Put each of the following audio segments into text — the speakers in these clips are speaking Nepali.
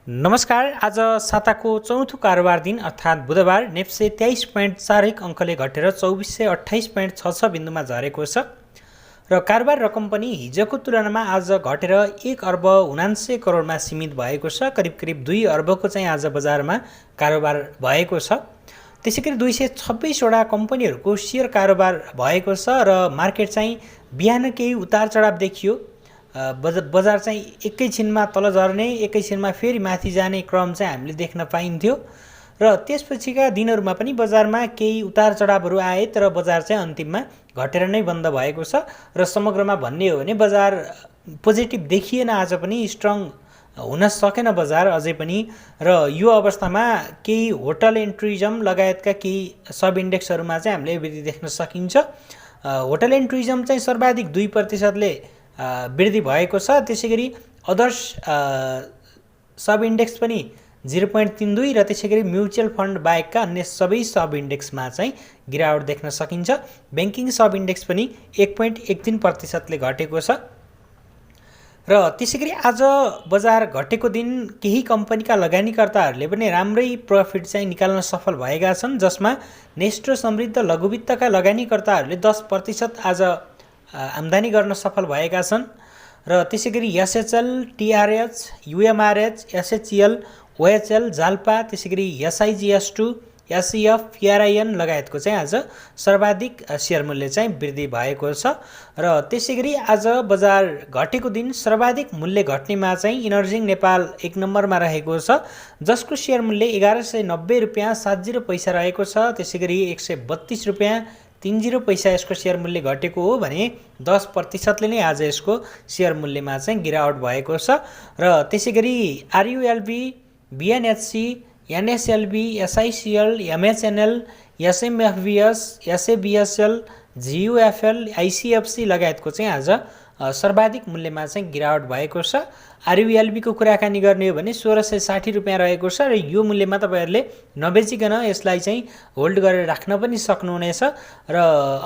नमस्कार। आज साताको चौथो कारोबार दिन अर्थात् बुधबार नेप्से 23.41 अङ्कले घटेर 2428.66 बिन्दुमा झरेको छ र कारोबार रकम पनि हिजोको तुलनामा आज घटेर 1 अर्ब 79 करोडमा सीमित भएको छ। करिब 2 अर्बको चाहिँ आज बजारमा कारोबार भएको छ। त्यसैगरी 226 वटा कम्पनीहरूको सेयर कारोबार भएको छ र मार्केट चाहिँ बिहान केही उतार चढाव देखियो। बजार चाहिँ एकैछिनमा तल झर्ने एकैछिनमा फेरि माथि जाने क्रम चाहिँ हामीले देख्न पाइन्थ्यो र त्यसपछिका दिनहरूमा पनि बजारमा केही उतार चढावहरू आए, तर बजार चाहिँ अन्तिममा घटेर नै बन्द भएको छ र समग्रमा भन्ने हो भने बजार पोजिटिभ देखिएन। आज पनि स्ट्रङ हुन सकेन बजार अझै पनि र यो अवस्थामा केही होटल एन्ड टुरिज्म लगायतका केही सब इन्डेक्सहरूमा चाहिँ हामीले वृद्धि देख्न सकिन्छ। होटल एन्ड टुरिज्म चाहिँ सर्वाधिक 2% वृद्धि भएको छ। त्यसैगरी अदर्स सब इन्डेक्स पनि 0.32 र त्यसैगरी म्युचुअल फन्ड बाहेकका अन्य सबै सब इन्डेक्समा चाहिँ गिरावट देख्न सकिन्छ। ब्याङ्किङ सब इन्डेक्स पनि 1.13%ले घटेको छ र त्यसैगरी आज बजार घटेको दिन केही कम्पनीका लगानीकर्ताहरूले पनि राम्रै प्रफिट चाहिँ निकाल्न सफल भएका छन्, जसमा नेस्टो समृद्ध लघुवित्तका लगानीकर्ताहरूले 10% आज आम्दानी गर्न सफल भएका छन् र त्यसैगरी एसएचएल, टिआरएच, युएमआरएच, एसएचएल, ओएचएल, जाल्पा, त्यसैगरी एसआइजिएस2, एसइएफ, पिआरआइएन लगायतको चाहिँ आज सर्वाधिक सेयर मूल्य चाहिँ वृद्धि भएको छ र त्यसैगरी आज बजार घटेको दिन सर्वाधिक मूल्य घट्नेमा चाहिँ इनर्जिङ नेपाल 1 नम्बरमा रहेको छ, जसको सेयर मूल्य 1190 रुपियाँ 70 पैसा रहेको छ। त्यसैगरी 132 रुपियाँ 30 पैसा यसको सेयर मूल्य घटेको हो भने 10%ले नै आज यसको सेयर मूल्यमा चाहिँ गिरावट भएको छ र त्यसैगरी आरयुएलबी, बिएनएचसी, एनएसएलबी, एसआइसिएल, एमएचएनएल, एसएमएफबिएस, एसएबिएसएल, जियुएफएल, आइसिएफसी लगायतको चाहिँ आज सर्वाधिक मूल्यमा चाहिँ गिरावट भएको छ। आरयुएलबीको कुराकानी गर्ने हो भने 1660 रुपियाँ रहेको छ र यो मूल्यमा तपाईहरूले नबेचिकन यसलाई चाहिँ होल्ड गरेर राख्न पनि सक्नुहुनेछ र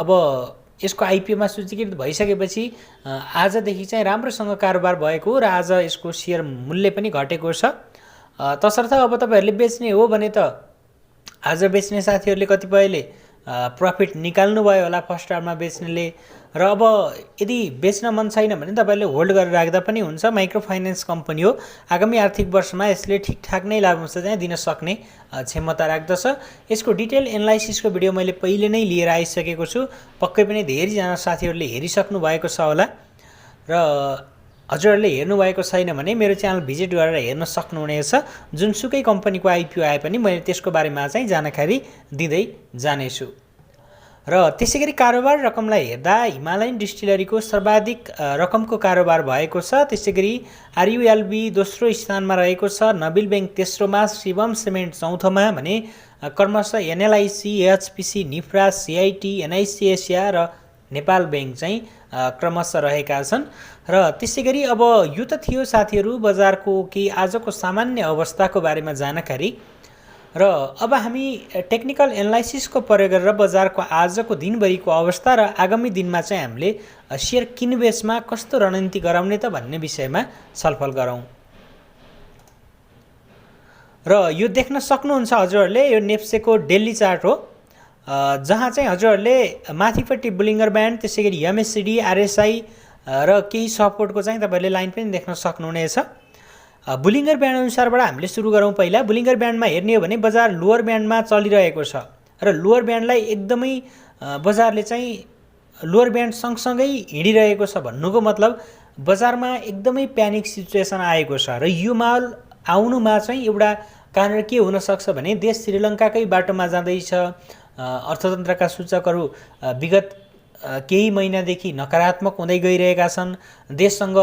अब यसको आइपिओमा सूचीकृत भइसकेपछि आजदेखि चाहिँ राम्रोसँग कारोबार भएको र आज यसको सेयर मूल्य पनि घटेको छ। तसर्थ अब तपाईहरूले बेच्ने हो भने त आज बेच्ने साथीहरूले कतिपयले प्रफिट निकाल्नु भयो होला फर्स्ट हावरमा बेच्नेले, र अब यदि बेच्न मन छैन भने तपाईले होल्ड गरेर राख्दा पनि हुन्छ। माइक्रो फाइनेन्स कम्पनी हो, आगामी आर्थिक वर्षमा यसले ठिकठाक नै लाभांश चाहिँ दिन सक्ने क्षमता राख्दछ। यसको डिटेल एनालाइसिसको भिडियो मैले पहिले नै लिएर आइसकेको छु, पक्कै पनि धेरैजना साथीहरूले हेरिसक्नु भएको छ होला र हजुरहरूले हेर्नुभएको छैन भने मेरो च्यानल भिजिट गरेर हेर्न सक्नुहुनेछ। जुनसुकै कम्पनीको आइपिओ आए पनि मैले त्यसको बारेमा चाहिँ जानकारी दिँदै जानेछु। र त्यसैगरी कारोबार रकमलाई हेर्दा हिमालयन डिस्टिलरीको सर्वाधिक रकमको कारोबार भएको छ। त्यसैगरी आरयुएलबी दोस्रो स्थानमा रहेको छ, नबिल ब्याङ्क तेस्रोमा, शिवम सिमेन्ट चौथोमा भने क्रमशः एनएलआइसी, एचपिसी, निफ्रा, सिआइटी, एनआइसी एसिया र नेपाल ब्याङ्क चाहिँ क्रमशः रहेका छन्। र त्यसैगरी अब यो त थियो साथीहरू बजारको केही आजको सामान्य अवस्थाको बारेमा जानकारी र अब हामी टेक्निकल एनालाइसिसको प्रयोग गरेर बजारको आजको दिनभरिको अवस्था र आगामी दिनमा चाहिँ हामीले सेयर किनबेचमा कस्तो रणनीति गराउने त भन्ने विषयमा छलफल गरौँ। र यो देख्न सक्नुहुन्छ हजुरहरूले, यो नेप्सेको डेली चार्ट हो, जहाँ चाहिँ हजुरहरूले माथिपट्टि बुलिङ्गर ब्यान्ड, त्यसैगरी एमएससिडी, आरएसआई र केही सपोर्टको चाहिँ तपाईँहरूले लाइन पनि देख्न सक्नुहुनेछ। बुलिङ्गर ब्यान्ड अनुसारबाट हामीले सुरु गरौँ। पहिला बुलिङ्गर ब्यान्डमा हेर्ने हो भने बजार लोअर ब्यान्डमा चलिरहेको छ र लोअर ब्यान्डलाई एकदमै बजारले चाहिँ लोअर ब्यान्ड सँगसँगै हिँडिरहेको छ। भन्नुको मतलब बजारमा एकदमै प्यानिक सिचुएसन आएको छ र यो माहौल आउनुमा चाहिँ एउटा कारण के हुनसक्छ भने देश श्रीलङ्काकै बाटोमा जाँदैछ, अर्थतन्त्रका सूचकहरू विगत केही महिनादेखि नकारात्मक हुँदै गइरहेका छन्, देशसँग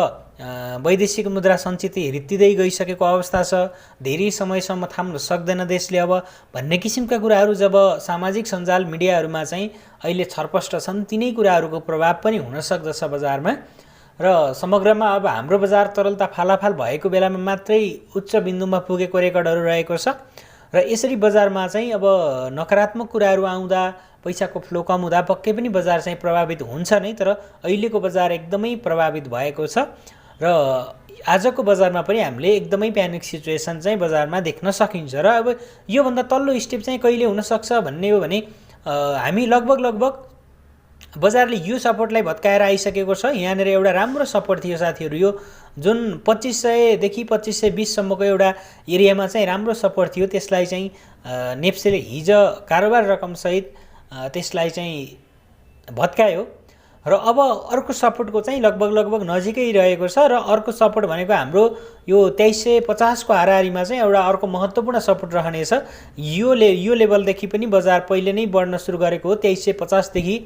वैदेशिक मुद्रा सञ्चित रित्तिँदै गइसकेको अवस्था छ, धेरै समयसम्म थाम्न सक्दैन देशले अब भन्ने किसिमका कुराहरू जब सामाजिक सञ्जाल मिडियाहरूमा चाहिँ अहिले छरपष्ट छन्, तिनै कुराहरूको प्रभाव पनि हुन सक्दछ बजारमा र समग्रमा अब हाम्रो बजार तरलता फालाफाल भएको बेलामा मात्रै उच्च बिन्दुमा पुगेको रेकर्डहरू रहेको छ र यसरी बजारमा चाहिँ अब नकारात्मक कुराहरू आउँदा पैसाको फ्लो कम हुँदा पक्कै पनि बजार चाहिँ प्रभावित हुन्छ नै, तर अहिलेको बजार एकदमै प्रभावित भएको छ र आजको बजारमा पनि हामीले एकदमै प्यानिक सिचुएसन चाहिँ बजारमा देख्न सकिन्छ। र अब योभन्दा तल्लो स्टेप चाहिँ कहिले हुनसक्छ भन्ने हो भने हामी लगभग बजारले यो सपोर्टलाई भत्काएर आइसकेको छ। यहाँनिर एउटा राम्रो सपोर्ट थियो साथीहरू, यो जुन 2500 देखि 2520 सम्मको एउटा एरियामा चाहिँ राम्रो सपोर्ट थियो, त्यसलाई चाहिँ नेप्सेले हिजो कारोबार रकमसहित त्यसलाई चाहिँ भत्कायो। र अब अर्को सपोर्टको चाहिँ लगभग नजिकै रहेको छ। र अर्को सपोर्ट भनेको हाम्रो यो 2350 को हाराहारीमा चाहिँ एउटा अर्को महत्त्वपूर्ण सपोर्ट रहनेछ। यो लेभलदेखि पनि बजार पहिले नै बढ्न सुरु गरेको हो। 2350 देखि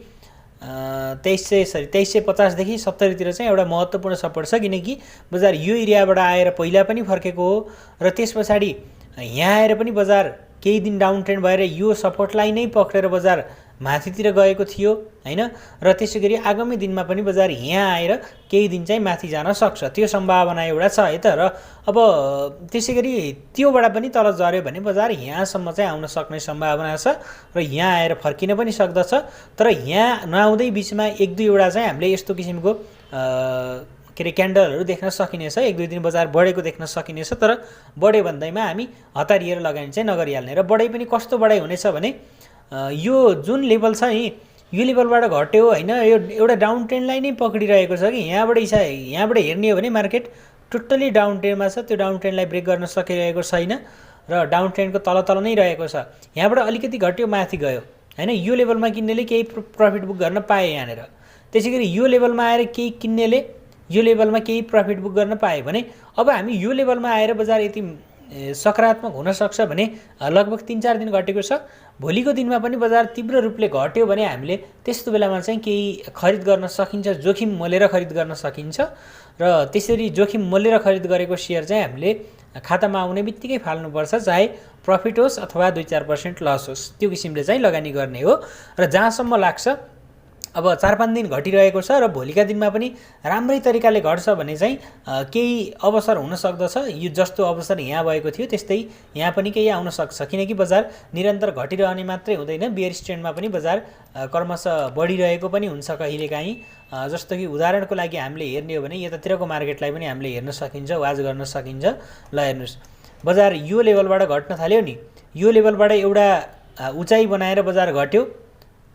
2350 देखि 70 तिर चाहिँ एउटा महत्त्वपूर्ण सपोर्ट छ, किनकि बजार यो एरियाबाट आएर पहिला पनि फर्केको हो र त्यस पछाडि यहाँ आएर पनि बजार केही दिन डाउन ट्रेन्ड भएर यो सपोर्टलाई नै पक्रेर बजार माथितिर गएको थियो हैन। र त्यसैगरी आगामी दिनमा पनि बजार यहाँ आएर केही दिन चाहिँ माथि जान सक्छ, त्यो सम्भावना एउटा छ है त। र अब त्यसैगरी त्योबाट पनि तल झर्यो भने बजार यहाँसम्म चाहिँ आउन सक्ने सम्भावना छ र यहाँ आएर फर्किन पनि सक्दछ। तर यहाँ नआउँदै बिचमा एक दुईवटा चाहिँ हामीले यस्तो किसिमको के अरे क्यान्डलहरू देख्न सकिनेछ, एक दुई दिन बजार बढेको देख्न सकिनेछ। तर बढ्यो भन्दैमा हामी हतारिएर लगानी चाहिँ नगरिहाल्ने। र बढाइ पनि कस्तो बढाइ हुनेछ भने यो जुन लेभल छ नि, यो लेभलबाट घट्यो हैन, यो एउटा डाउन ट्रेन्डलाई नै पक्रिरहेको छ कि यहाँबाट हेर्ने हो भने मार्केट टोटली डाउन ट्रेन्डमा छ, त्यो डाउन ट्रेन्डलाई ब्रेक गर्न सकिरहेको छैन र डाउन ट्रेन्डको तल नै रहेको छ। यहाँबाट अलिकति घट्यो माथि गयो हैन, यो लेभलमा किन्नेले केही प्रफिट बुक गर्न पाए यहाँनिर। त्यसैगरी यो लेभलमा आएर केही किन्नेले यो लेभलमा केही प्रफिट बुक गर्न पाए भने अब हामी यो लेभलमा आएर बजार यति सकारात्मक हुन सक्छ भने लगभग 3-4 दिन घटेको छ। भोलिको दिनमा पनि बजार तीव्र रूपले घट्यो भने हामीले त्यस्तो बेलामा चाहिँ केही खरिद गर्न सकिन्छ, जोखिम मोलेर खरिद गर्न सकिन्छ। र त्यसरी जोखिम मोलेर खरिद गरेको शेयर चाहिँ हामीले खातामा आउने बित्तिकै फाल्नुपर्छ, चाहे प्रफिट होस् अथवा 2-4% लस होस्, त्यो किसिमले चाहिँ लगानी गर्ने हो। र जहाँसम्म लाग्छ अब 4-5 दिन घटिरहेको छ र भोलिका दिनमा पनि राम्रै तरिकाले घट्छ भने चाहिँ केही अवसर हुन सक्दछ। यो जस्तो अवसर यहाँ भएको थियो त्यस्तै यहाँ पनि केही आउन सक्छ, किनकि बजार निरन्तर घटिरहने मात्रै हुँदैन, बियरिश ट्रेन्डमा पनि बजार क्रमशः बढिरहेको पनि हुन्छ कहिलेकाहीँ। जस्तो कि उदाहरणको लागि हामीले हेर्ने हो भने यतातिरको मार्केटलाई पनि हामीले हेर्न सकिन्छ, वाच गर्न सकिन्छ। ल हेर्नुहोस्, बजार यो लेभलबाट घट्न थाल्यो नि, यो लेभलबाट एउटा उचाइ बनाएर बजार घट्यो,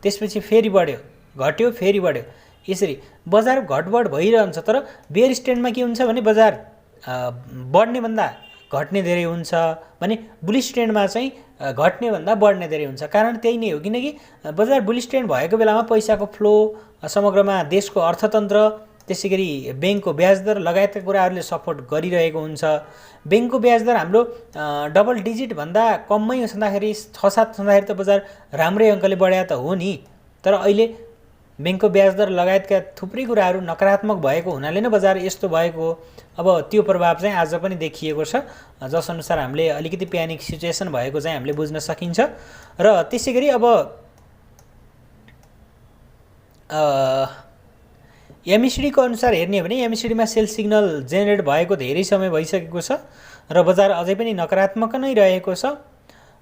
त्यसपछि फेरि बढ्यो, घट्यो, फेरि बढ्यो, यसरी बजार घटबढ भइरहन्छ। तर बेयर स्ट्यान्डमा के हुन्छ भने बजार बढ्ने भन्दा घट्ने धेरै हुन्छ भने बुलिश ट्रेन्डमा चाहिँ घट्ने भन्दा बढ्ने धेरै हुन्छ। कारण त्यही नै हो, किनकि बजार बुलिश ट्रेन्ड भएको बेलामा पैसाको फ्लो, समग्रमा देशको अर्थतन्त्र, त्यसैगरी ब्याङ्कको ब्याज दर लगायतका कुराहरूले सपोर्ट गरिरहेको हुन्छ। ब्याङ्कको ब्याज दर हाम्रो डबल डिजिट भन्दा कममै छँदाखेरि 6-7 छँदाखेरि त बजार राम्रै अङ्कले बढ्या त हो नि। तर अहिले ब्याङ्कको ब्याज दर लगायतका थुप्रै कुराहरू नकारात्मक भएको हुनाले नै बजार यस्तो भएको हो। अब त्यो प्रभाव चाहिँ आज पनि देखिएको छ, जसअनुसार हामीले अलिकति प्यानिक सिचुएसन भएको चाहिँ हामीले बुझ्न सकिन्छ। र त्यसैगरी अब एमएसडीको अनुसार हेर्ने हो भने एमएसडीमा सेल सिग्नल जेनेरेट भएको धेरै समय भइसकेको छ र बजार अझै पनि नकारात्मक नै रहेको छ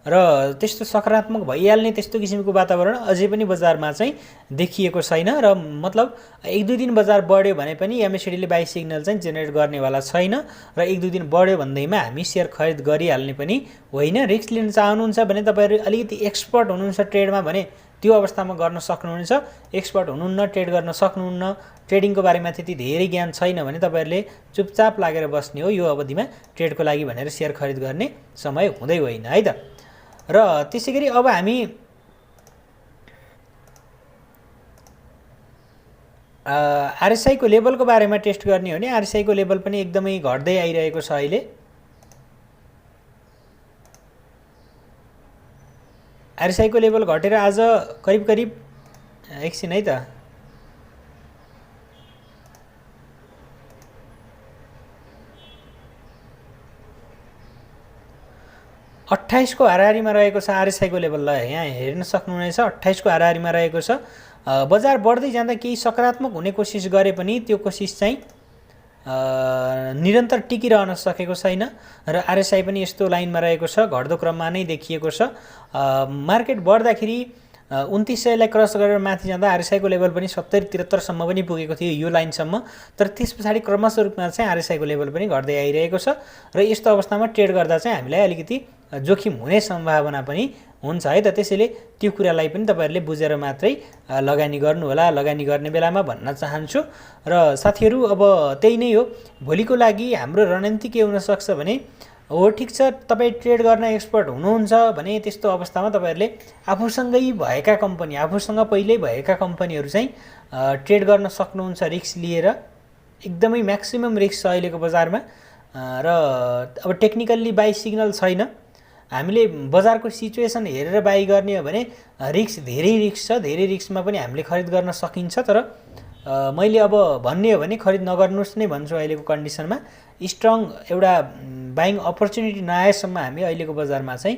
र त्यस्तो सकारात्मक भइहाल्ने त्यस्तो किसिमको वातावरण अझै पनि बजारमा चाहिँ देखिएको छैन। र मतलब 1-2 दिन बजार बढ्यो भने पनि एमएसडीले बाइ सिग्नल चाहिँ जेनेरेट गर्नेवाला छैन र 1-2 दिन बढ्यो भन्दैमा हामी सेयर खरिद गरिहाल्ने पनि होइन। रिस्क लिन चाहनुहुन्छ भने तपाईहरु अलिकति एक्सपर्ट हुनुहुन्छ ट्रेडमा भने त्यो अवस्थामा गर्न सक्नुहुनेछ, एक्सपर्ट हुनुहुन्न, ट्रेड गर्न सक्नुहुन्न, ट्रेडिङको बारेमा त्यति धेरै ज्ञान छैन भने तपाईहरुले चुपचाप लागेर बस्ने हो। यो अवधिमा ट्रेडको लागि भनेर सेयर खरिद गर्ने समय हुँदै होइन है त। र त्यसैगरी अब हामी आरएसआई को लेभलको बारेमा टेस्ट गर्ने हो भने आरएसआई को लेभल पनि एकदमै घट्दै आइरहेको छ। अहिले आरएसआई को लेभल घटेर आज करिब एकछिन है त 28 को हाराहारीमा रहेको छ आरएसआई को लेभल। ल यहाँ हेर्न सक्नुहुनेछ 28 को हाराहारीमा रहेको छ। बजार बढ्दै जाँदा केही सकारात्मक हुने कोसिस गरे पनि त्यो कोसिस चाहिँ निरन्तर टिकिरहन सकेको छैन र आरएसआई पनि यस्तो लाइनमा रहेको छ, घट्दो क्रममा नै देखिएको छ। मार्केट बढ्दाखेरि 2900 लाई क्रस गरेर माथि जाँदा आरएसआईको लेभल पनि 70-73 सम्म पनि पुगेको थियो यो लाइनसम्म। तर त्यस पछाडि क्रमशः रूपमा चाहिँ आरएसआईको लेभल पनि घट्दै आइरहेको छ र यस्तो अवस्थामा ट्रेड गर्दा चाहिँ हामीलाई अलिकति जोखिम हुने सम्भावना पनि हुन्छ है त। त्यसैले त्यो कुरालाई पनि तपाईहरुले बुझेर मात्रै लगानी गर्नु होला, लगानी गर्ने बेलामा भन्न चाहन्छु। र साथीहरु अब त्यही नै हो, भोलिको लागि हाम्रो रणनीति के हुन सक्छ भने हो ठिक छ तपाई ट्रेड गर्न एक्सपर्ट हुनुहुन्छ भने त्यस्तो अवस्थामा तपाईहरुले आफूसँगै भएका कम्पनी, आफूसँग पहिल्यै भएका कम्पनीहरु चाहिँ ट्रेड गर्न सक्नुहुन्छ रिस्क लिएर। एकदमै म्याक्सिमम रिस्क छ अहिलेको बजारमा र अब टेक्निकल्ली बाइ सिग्नल छैन। हामीले बजारको सिचुएसन हेरेर बाइ गर्ने हो भने धेरै रिस्क छ, धेरै रिस्कमा पनि हामीले खरिद गर्न सकिन्छ। तर मैले अब भन्ने हो भने खरिद नगर्नुस् नै भन्छु। अहिलेको कन्डिसनमा स्ट्रङ एउटा बाइङ अपर्च्युनिटी नआएसम्म हामी अहिलेको बजारमा चाहिँ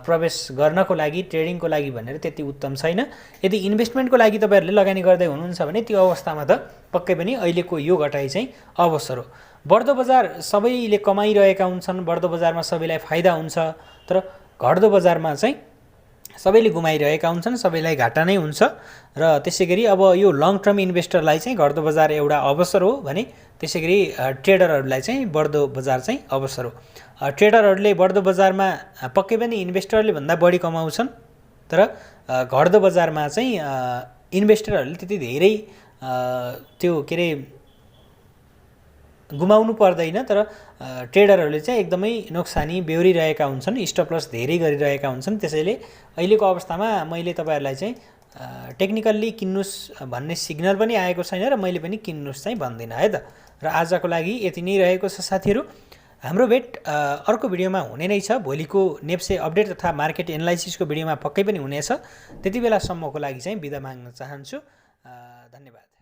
प्रवेश गर्नको लागि, ट्रेडिङको लागि भनेर त्यति उत्तम छैन। यदि इन्भेस्टमेन्टको लागि तपाईहरुले लगानी गर्दै हुनुहुन्छ भने त्यो अवस्थामा त पक्कै पनि अहिलेको यो घटाइ चाहिँ अवसर हो। बढ्दो बजार सबैले कमाइरहेका हुन्छन्, बढ्दो बजारमा सबैलाई फाइदा हुन्छ, तर घट्दो बजारमा चाहिँ सबैले गुमाइरहेका हुन्छन्, सबैलाई घाटा नै हुन्छ। र त्यसैगरी अब यो लङ टर्म इन्भेस्टरलाई चाहिँ घट्दो बजार एउटा अवसर हो भने त्यसैगरी ट्रेडरहरूलाई चाहिँ बढ्दो बजार चाहिँ अवसर हो। ट्रेडरहरूले बढ्दो बजारमा पक्कै पनि इन्भेस्टरले भन्दा बढी कमाउँछन्, तर घट्दो बजारमा चाहिँ इन्भेस्टरहरूले त्यति धेरै त्यो के रे गुमाउनु पर्दैन। तर ट्रेडरहरूले चाहिँ एकदमै नोक्सानी बेहोरिरहेका हुन्छन्, स्टप लस धेरै गरिरहेका हुन्छन्। त्यसैले अहिलेको अवस्थामा मैले तपाईहरुलाई चाहिँ टेक्निकल्ली किन्नुस् भन्ने सिग्नल पनि आएको छैन र मैले पनि किन्नुस् चाहिँ भन्दिनँ है त। र आजको लागि यति नै रहेको छ साथीहरु। हाम्रो भेट अर्को भिडियोमा हुने नै छ। भोलिको नेप्से अपडेट तथा मार्केट एनालाइसिसको भिडियोमा पक्कै पनि हुनेछ। त्यति बेलासम्मको लागि चाहिँ बिदा माग्न चाहन्छु। धन्यवाद।